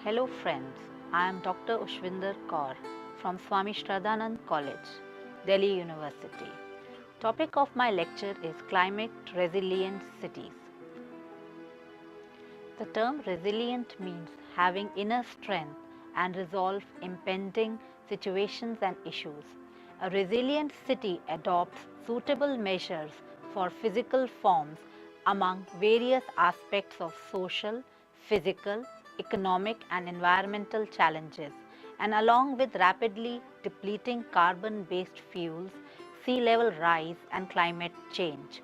Hello friends, I am Dr. Ushvinder Kaur from Swami Shraddhanand College, Delhi University. Topic of my lecture is climate resilient cities. The term resilient means having inner strength and resolve impending situations and issues. A resilient city adopts suitable measures for physical forms among various aspects of social, physical, economic and environmental challenges, and along with rapidly depleting carbon-based fuels, sea level rise and climate change.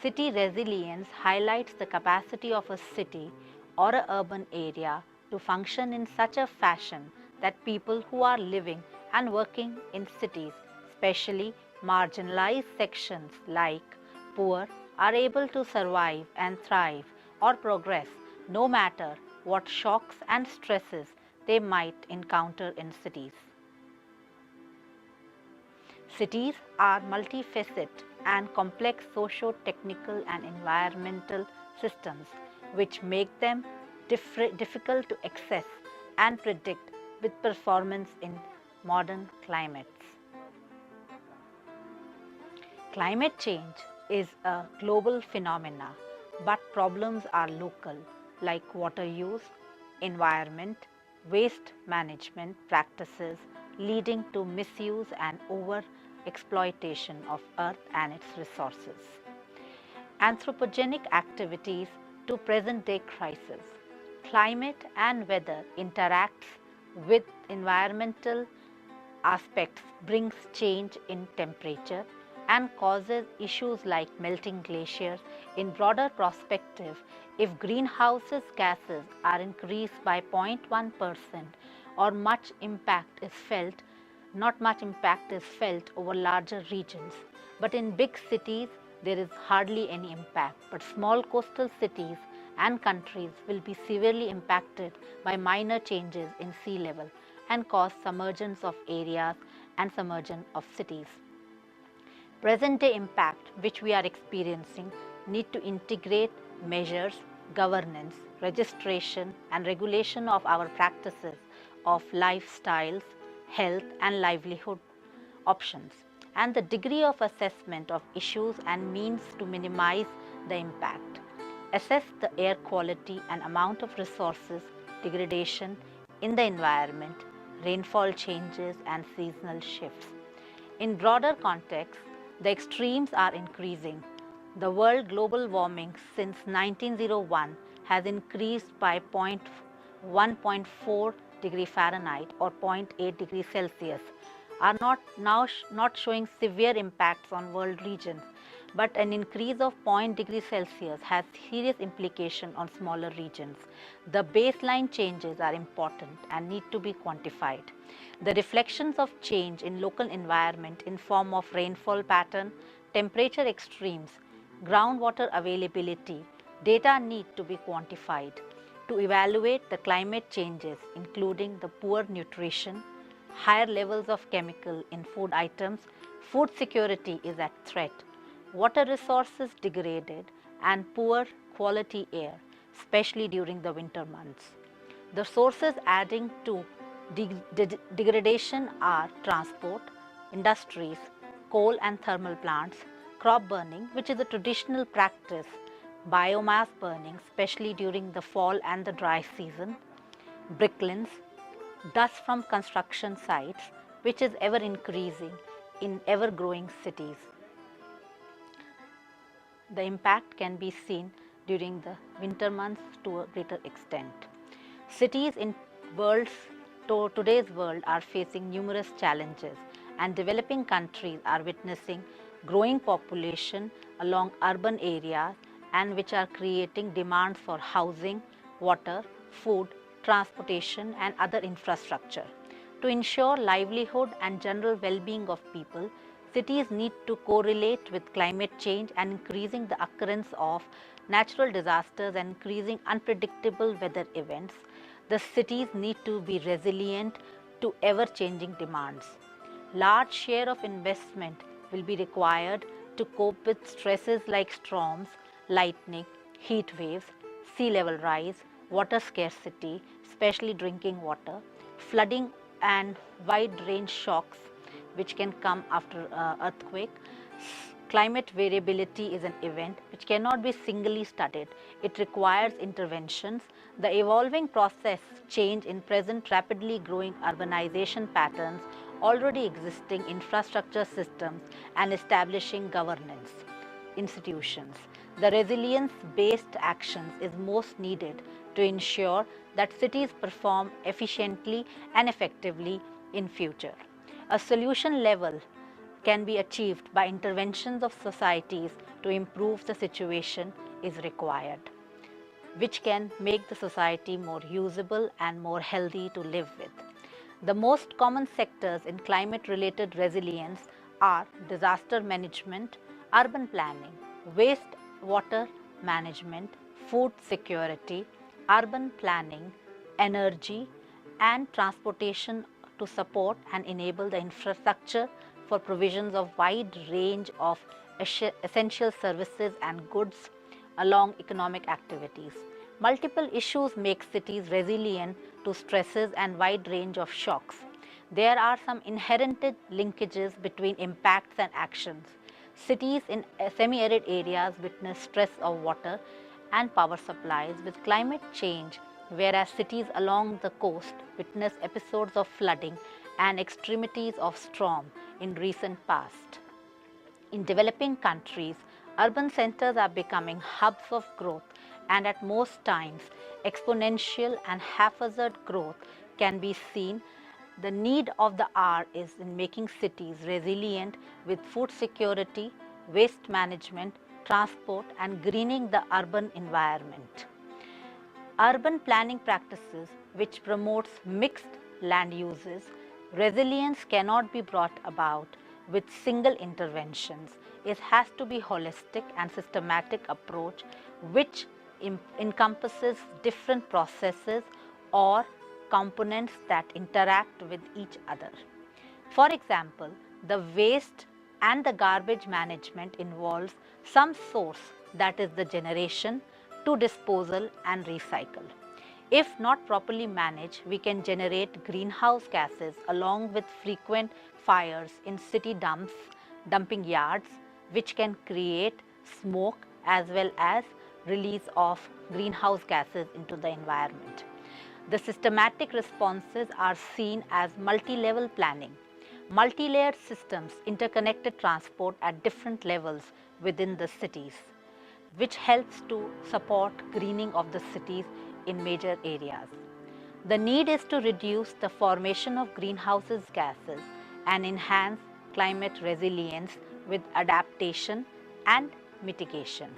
City resilience highlights the capacity of a city or an urban area to function in such a fashion that people who are living and working in cities, especially marginalized sections like poor, are able to survive and thrive or progress no matter what shocks and stresses they might encounter in cities. Cities are multifaceted and complex socio-technical and environmental systems which make them difficult to access and predict with performance in modern climates. Climate change is a global phenomena, but problems are local like water use, environment, waste management practices leading to misuse and over-exploitation of earth and its resources. Anthropogenic activities to present-day crisis. Climate and weather interacts with environmental aspects, brings change in temperature and causes issues like melting glaciers. In broader perspective, if greenhouse gases are increased by 0.1% or much impact is felt, not much impact is felt over larger regions. But in big cities, there is hardly any impact. But small coastal cities and countries will be severely impacted by minor changes in sea level and cause submergence of areas and submergence of cities. Present-day impact which we are experiencing need to integrate measures, governance, registration and regulation of our practices of lifestyles, health and livelihood options, and the degree of assessment of issues and means to minimize the impact. Assess the air quality and amount of resources degradation in the environment, rainfall changes and seasonal shifts. In broader context, the extremes are increasing. The world global warming since 1901 has increased by 1.4 degree Fahrenheit or 0.8 degrees Celsius are not showing severe impacts on world regions, but an increase of 0.0 degrees Celsius has serious implication on smaller regions. The baseline changes are important and need to be quantified. The reflections of change in local environment in form of rainfall pattern, temperature extremes, groundwater availability, data need to be quantified to evaluate the climate changes including the poor nutrition, higher levels of chemical in food items, food security is at threat, water resources degraded and poor quality air, especially during the winter months. The sources adding to degradation are transport, industries, coal and thermal plants, crop burning, which is a traditional practice, biomass burning, especially during the fall and the dry season, bricklines, dust from construction sites, which is ever increasing in ever growing cities. The impact can be seen during the winter months to a greater extent. Cities in today's world are facing numerous challenges, and developing countries are witnessing growing population along urban areas and which are creating demands for housing, water, food, transportation and other infrastructure. To ensure livelihood and general well-being of people, cities need to correlate with climate change and increasing the occurrence of natural disasters and increasing unpredictable weather events. The cities need to be resilient to ever-changing demands. Large share of investment will be required to cope with stresses like storms, lightning, heat waves, sea level rise, water scarcity, especially drinking water, flooding and wide range shocks which can come after earthquake. Climate variability is an event which cannot be singly studied. It requires interventions. The evolving process change in present rapidly growing urbanization patterns, already existing infrastructure systems, and establishing governance institutions. The resilience-based actions is most needed to ensure that cities perform efficiently and effectively in future. A solution level can be achieved by interventions of societies to improve the situation is required, which can make the society more usable and more healthy to live with. The most common sectors in climate related resilience are disaster management, urban planning, waste water management, food security, urban planning, energy, and transportation to support and enable the infrastructure for provisions of wide range of essential services and goods along economic activities. Multiple issues make cities resilient to stresses and wide range of shocks. There are some inherent linkages between impacts and actions. Cities in semi-arid areas witness stress of water and power supplies with climate change, whereas cities along the coast witness episodes of flooding and extremities of storm in recent past. In developing countries, urban centers are becoming hubs of growth, and at most times, exponential and haphazard growth can be seen. The need of the hour is in making cities resilient with food security, waste management, transport, and greening the urban environment. Urban planning practices which promotes mixed land uses, resilience cannot be brought about with single interventions. It has to be holistic and systematic approach which encompasses different processes or components that interact with each other. For example, the waste and the garbage management involves some source, that is the generation, to disposal and recycle. If not properly managed, we can generate greenhouse gases along with frequent fires in city dumping yards, which can create smoke as well as release of greenhouse gases into the environment. The systematic responses are seen as multi-level planning. Multi-layered systems interconnected transport at different levels within the cities, which helps to support greening of the cities in major areas. The need is to reduce the formation of greenhouse gases and enhance climate resilience with adaptation and mitigation.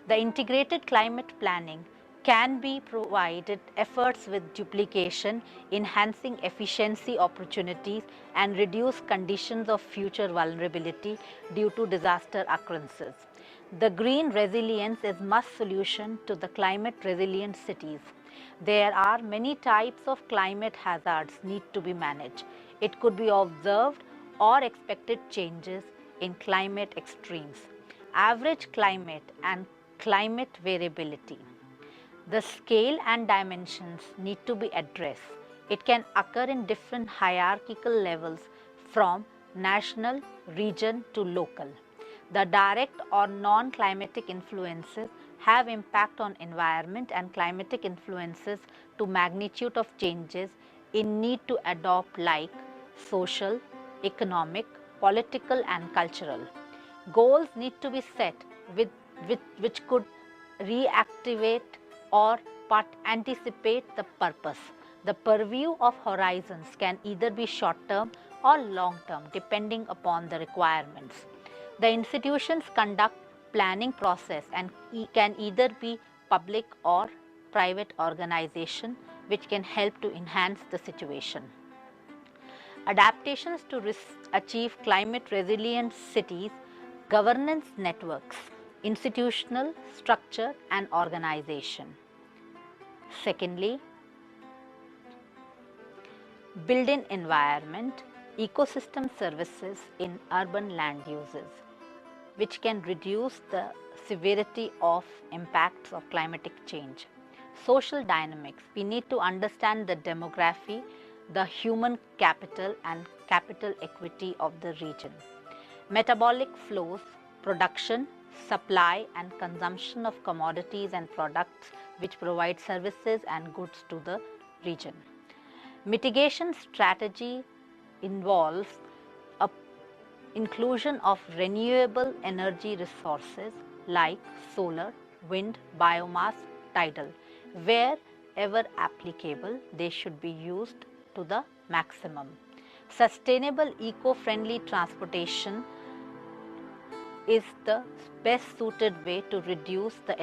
The integrated climate planning can be provided efforts with duplication, enhancing efficiency opportunities and reduce conditions of future vulnerability due to disaster occurrences. The green resilience is must solution to the climate resilient cities. There are many types of climate hazards need to be managed. It could be observed or expected changes in climate extremes, average climate and climate variability. The scale and dimensions need to be addressed. It can occur in different hierarchical levels from national, region to local. The direct or non-climatic influences have impact on environment and climatic influences to magnitude of changes in need to adopt like social, economic, political and cultural. Goals need to be set which could reactivate or anticipate the purpose. The purview of horizons can either be short term or long term depending upon the requirements. The institutions conduct planning process and can either be public or private organization which can help to enhance the situation. Adaptations to achieve climate resilient cities, governance networks, institutional structure and organization. Secondly, built-in environment, ecosystem services in urban land uses, which can reduce the severity of impacts of climatic change. Social dynamics. We need to understand the demography, the human capital and capital equity of the region. Metabolic flows, production, supply and consumption of commodities and products which provide services and goods to the region. Mitigation strategy involves a inclusion of renewable energy resources like solar, wind, biomass, tidal. Wherever applicable, they should be used to the maximum. Sustainable eco-friendly transportation is the best suited way to reduce the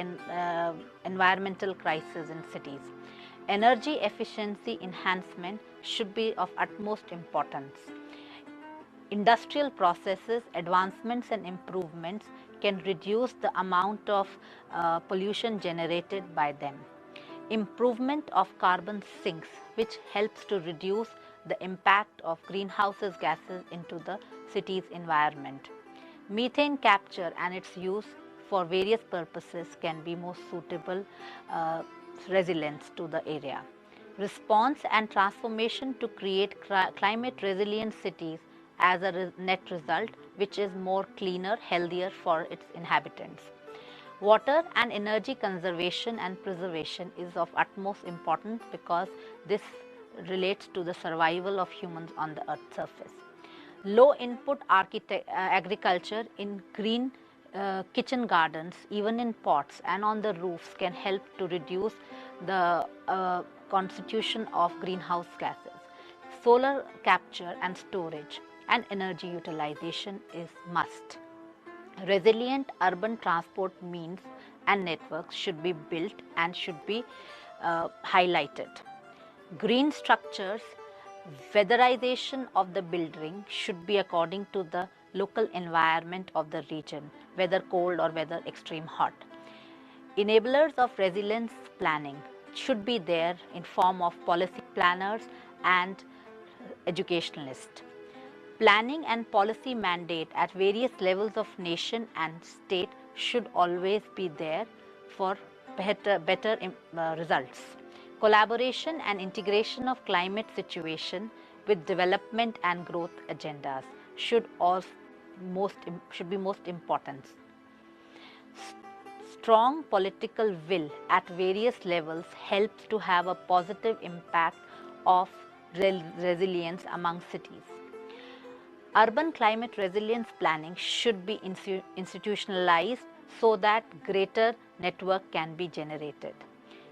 environmental crisis in cities. Energy efficiency enhancement should be of utmost importance. Industrial processes, advancements and improvements can reduce the amount of pollution generated by them. Improvement of carbon sinks, which helps to reduce the impact of greenhouse gases into the city's environment. Methane capture and its use for various purposes can be most suitable resilience to the area. Response and transformation to create climate resilient cities as a net result, which is more cleaner, healthier for its inhabitants. Water and energy conservation and preservation is of utmost importance because this relates to the survival of humans on the earth's surface. Low input agriculture in green kitchen gardens, even in pots and on the roofs, can help to reduce the constitution of greenhouse gases. Solar capture and storage and energy utilization is must. Resilient urban transport means and networks should be built and should be highlighted. Green structures, weatherization of the building should be according to the local environment of the region, whether cold or whether extreme hot. Enablers of resilience planning should be there in form of policy planners and educationalists. Planning and policy mandate at various levels of nation and state should always be there for better results. Collaboration and integration of climate situation with development and growth agendas should be most important. Strong political will at various levels helps to have a positive impact of resilience among cities. Urban climate resilience planning should be institutionalized so that greater network can be generated.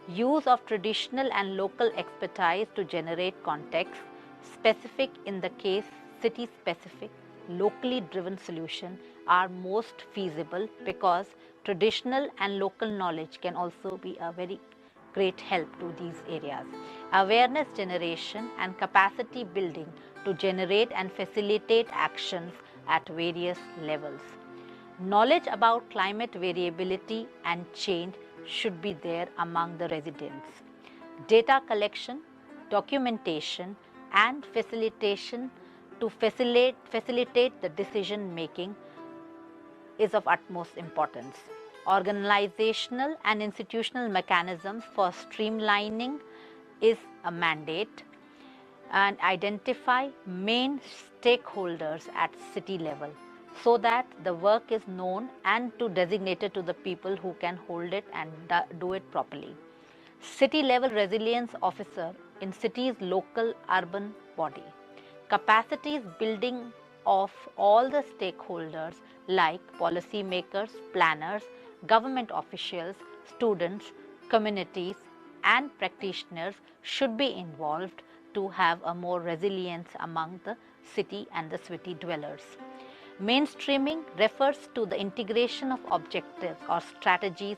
Use of traditional and local expertise to generate context specific in the case city specific, locally driven solutions are most feasible because traditional and local knowledge can also be a very great help to these areas. Awareness generation and capacity building to generate and facilitate actions at various levels. Knowledge about climate variability and change should be there among the residents. Data collection, documentation and facilitation to facilitate the decision making is of utmost importance. Organizational and institutional mechanisms for streamlining is a mandate, and identify main stakeholders at city level so that the work is known and to designated to the people who can hold it and do it properly. City level resilience officer in city's local urban body. Capacities building of all the stakeholders like policy makers, planners, government officials, students, communities and practitioners should be involved to have a more resilience among the city and the city dwellers. Mainstreaming refers to the integration of objectives or strategies,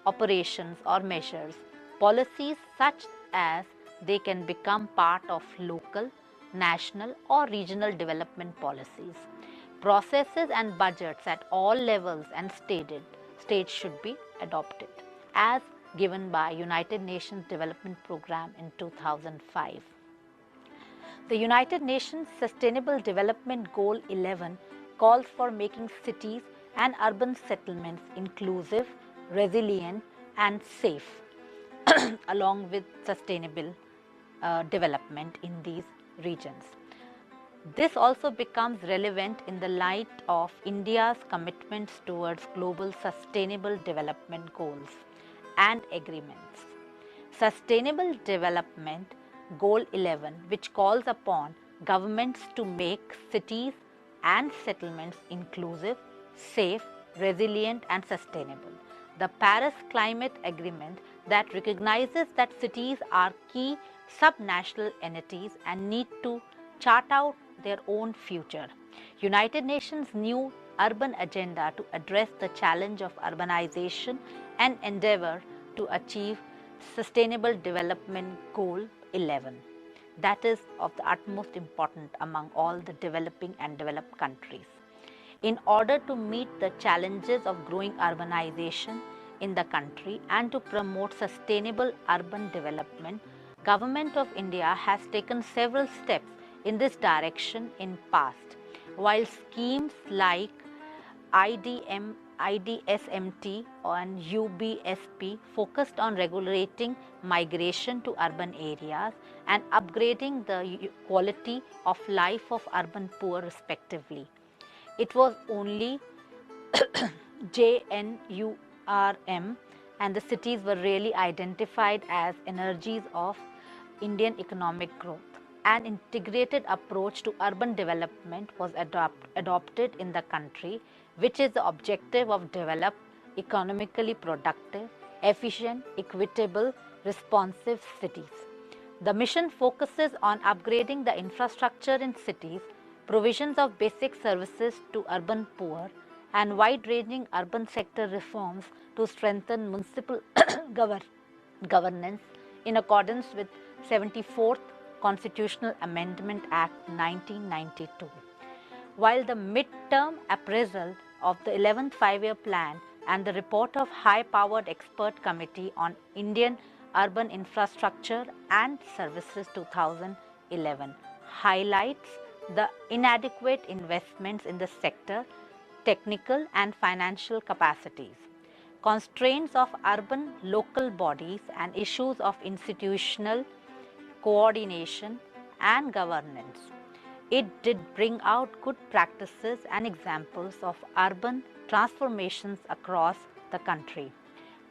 operations or measures, policies such as they can become part of local, national or regional development policies. Processes and budgets at all levels and states should be adopted as given by United Nations Development Programme in 2005. The United Nations Sustainable Development Goal 11 calls for making cities and urban settlements inclusive, resilient and safe. along with sustainable development in these regions. This also becomes relevant in the light of India's commitments towards global sustainable development goals and agreements. Sustainable Development Goal 11, which calls upon governments to make cities and settlements inclusive, safe, resilient, and sustainable. The Paris Climate Agreement that recognizes that cities are key subnational entities and need to chart out their own future. United Nations' new urban agenda to address the challenge of urbanization and endeavor to achieve Sustainable Development Goal 11. That is of the utmost importance among all the developing and developed countries. In order to meet the challenges of growing urbanization in the country and to promote sustainable urban development, Government of India has taken several steps in this direction in past. While schemes like IDSMT and UBSP focused on regulating migration to urban areas and upgrading the quality of life of urban poor respectively. It was only JNURM and the cities were really identified as energies of Indian economic growth. An integrated approach to urban development was adopted in the country, which is the objective of develop economically productive, efficient, equitable, responsive cities. The mission focuses on upgrading the infrastructure in cities, provisions of basic services to urban poor, and wide-ranging urban sector reforms to strengthen municipal governance in accordance with 74th Constitutional Amendment Act 1992. While the mid-term appraisal of the 11th Five-Year Plan and the report of High-Powered Expert Committee on Indian Urban Infrastructure and Services 2011 highlights the inadequate investments in the sector, technical and financial capacities, constraints of urban local bodies and issues of institutional coordination and governance. It did bring out good practices and examples of urban transformations across the country.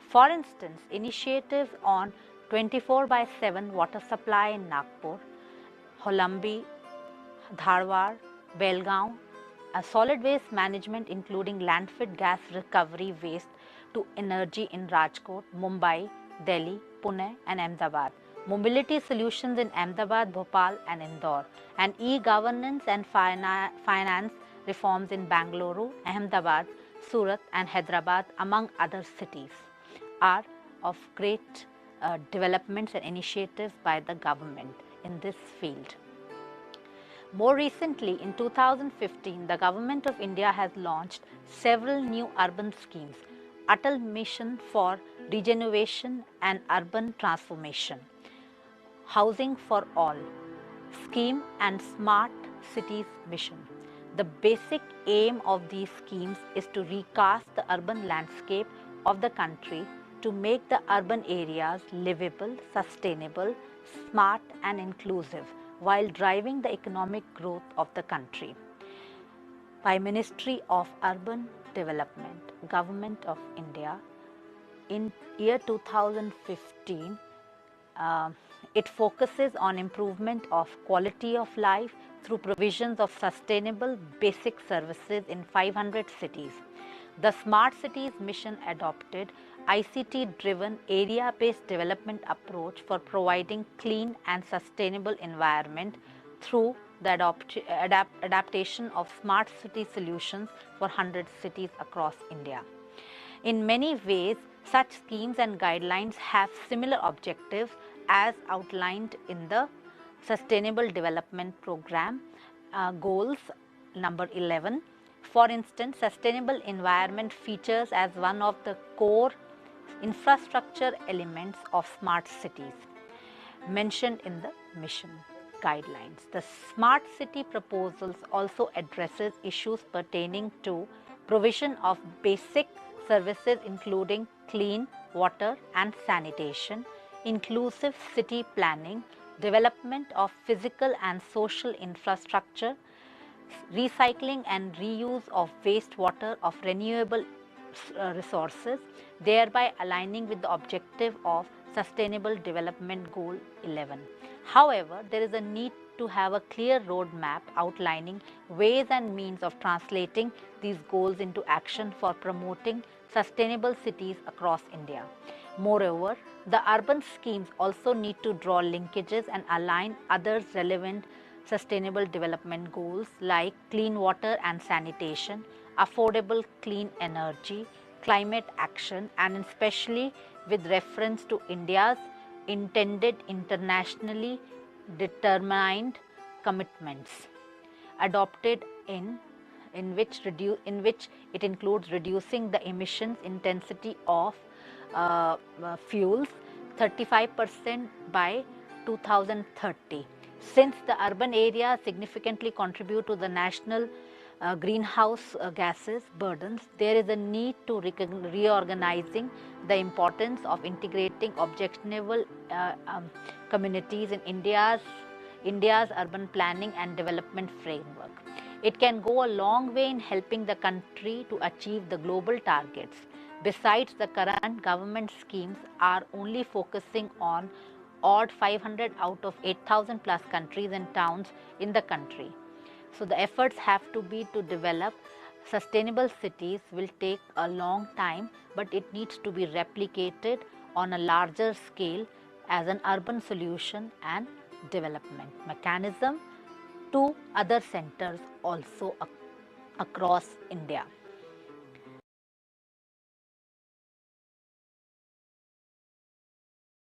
For instance, initiatives on 24/7 water supply in Nagpur, Holambi, Dharwad, Belgaum, solid waste management including landfill gas recovery waste to energy in Rajkot, Mumbai, Delhi, Pune and Ahmedabad, mobility solutions in Ahmedabad, Bhopal and Indore, and e-governance and finance reforms in Bangalore, Ahmedabad, Surat and Hyderabad among other cities are of great developments and initiatives by the government in this field. More recently, in 2015, the Government of India has launched several new urban schemes, Atal Mission for Regeneration and Urban Transformation, Housing for All scheme and Smart Cities Mission. The basic aim of these schemes is to recast the urban landscape of the country to make the urban areas livable, sustainable, smart and inclusive while driving the economic growth of the country. By Ministry of Urban Development, Government of India, in year 2015, it focuses on improvement of quality of life through provisions of sustainable basic services in 500 cities. The Smart Cities Mission adopted ICT-driven area-based development approach for providing clean and sustainable environment through the adaptation of smart city solutions for 100 cities across India. In many ways, such schemes and guidelines have similar objectives as outlined in the Sustainable Development Program goals number 11. For instance, sustainable environment features as one of the core infrastructure elements of smart cities mentioned in the mission guidelines. The smart city proposals also addresses issues pertaining to provision of basic services including clean water and sanitation, inclusive city planning, development of physical and social infrastructure, recycling and reuse of wastewater of renewable resources, thereby aligning with the objective of Sustainable Development Goal 11. However, there is a need to have a clear roadmap outlining ways and means of translating these goals into action for promoting sustainable cities across India. Moreover, the urban schemes also need to draw linkages and align others relevant sustainable development goals like clean water and sanitation, affordable clean energy, climate action, and especially with reference to India's intended internationally determined commitments adopted in which it includes reducing the emissions intensity of fuels 35% by 2030. Since the urban areas significantly contribute to the national greenhouse gases burdens, there is a need to reorganizing the importance of integrating objectionable communities in India's urban planning and development framework. It can go a long way in helping the country to achieve the global targets. Besides, the current government schemes are only focusing on odd 500 out of 8,000 plus countries and towns in the country. So the efforts have to be to develop sustainable cities will take a long time, but it needs to be replicated on a larger scale as an urban solution and development mechanism to other centers also across India.